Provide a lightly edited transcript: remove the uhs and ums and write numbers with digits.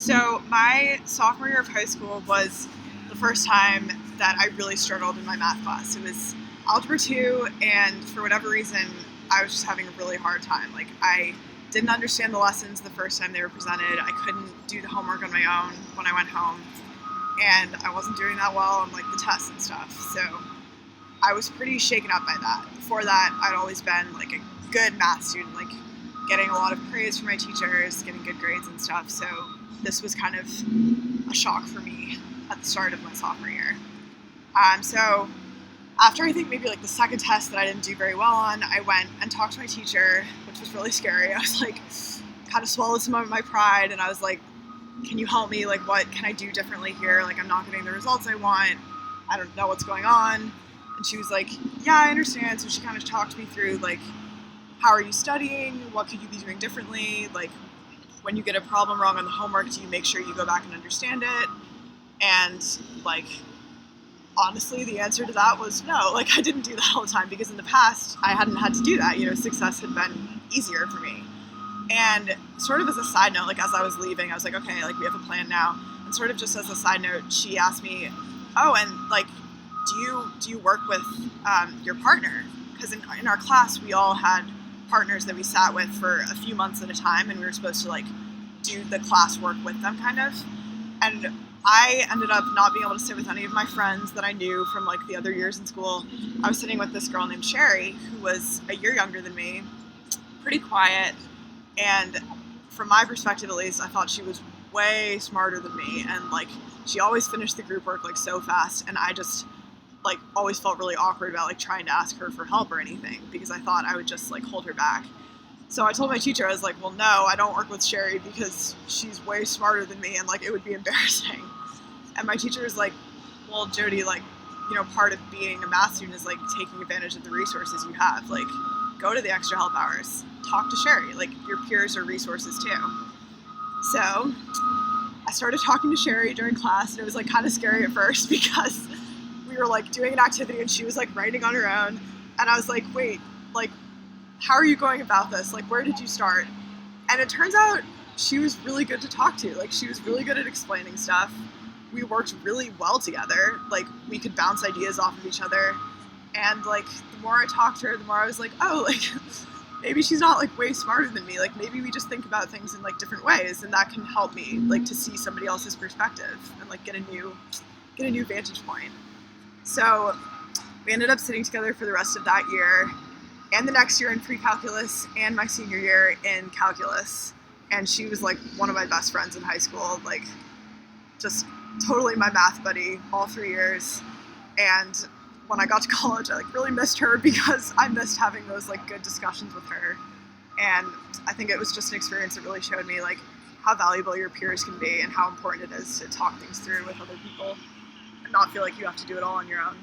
So my sophomore year of high school was the first time that I really struggled in my math class. It was Algebra 2, and for whatever reason, I was just having a really hard time. Like, I didn't understand the lessons the first time they were presented. I couldn't do the homework on my own when I went home, and I wasn't doing that well on like the tests and stuff. So I was pretty shaken up by that. Before that, I'd always been like a good math student, like getting a lot of praise from my teachers, getting good grades and stuff. So this was kind of a shock for me at the start of my sophomore year. So after I think maybe like the second test that I didn't do very well on, I went and talked to my teacher, which was really scary. I was like, kind of swallowed some of my pride, and I was like, can you help me? Like, what can I do differently here? Like, I'm not getting the results I want. I don't know what's going on. And she was like, yeah, I understand. So she kind of talked me through, like, how are you studying? What could you be doing differently? Like, when you get a problem wrong on the homework, do you make sure you go back and understand it? And, like, honestly, the answer to that was no. Like, I didn't do that all the time because in the past, I hadn't had to do that. You know, success had been easier for me. And sort of as a side note, like, as I was leaving, I was like, okay, like, we have a plan now. And sort of just as a side note, she asked me, oh, and, like, do you work with your partner? Because in our class, we all had partners that we sat with for a few months at a time, and we were supposed to, like, do the class work with them, kind of. And I ended up not being able to sit with any of my friends that I knew from, like, the other years in school. I was sitting with this girl named Sherry, who was a year younger than me, pretty quiet, and from my perspective at least, I thought she was way smarter than me, and, like, she always finished the group work, like, so fast, and I just, like, always felt really awkward about, like, trying to ask her for help or anything, because I thought I would just, like, hold her back. So I told my teacher, I was like, well, no, I don't work with Sherry because she's way smarter than me, and, like, it would be embarrassing. And my teacher was like, well, Jodie, like, you know, part of being a math student is, like, taking advantage of the resources you have. Like, go to the extra help hours, talk to Sherry. Like, your peers are resources too. So I started talking to Sherry during class, and it was, like, kind of scary at first because we were, like, doing an activity and she was, like, writing on her own. And I was like, wait, like, how are you going about this? Like, where did you start? And it turns out she was really good to talk to. Like, she was really good at explaining stuff. We worked really well together. Like, we could bounce ideas off of each other. And, like, the more I talked to her, the more I was like, oh, like, maybe she's not, like, way smarter than me. Like, maybe we just think about things in, like, different ways, and that can help me, like, to see somebody else's perspective and, like, get a new vantage point. So we ended up sitting together for the rest of that year and the next year in pre-calculus and my senior year in calculus. And she was, like, one of my best friends in high school, like, just totally my math buddy all 3 years. And when I got to college, I, like, really missed her because I missed having those, like, good discussions with her. And I think it was just an experience that really showed me, like, how valuable your peers can be and how important it is to talk things through with other people and not feel like you have to do it all on your own.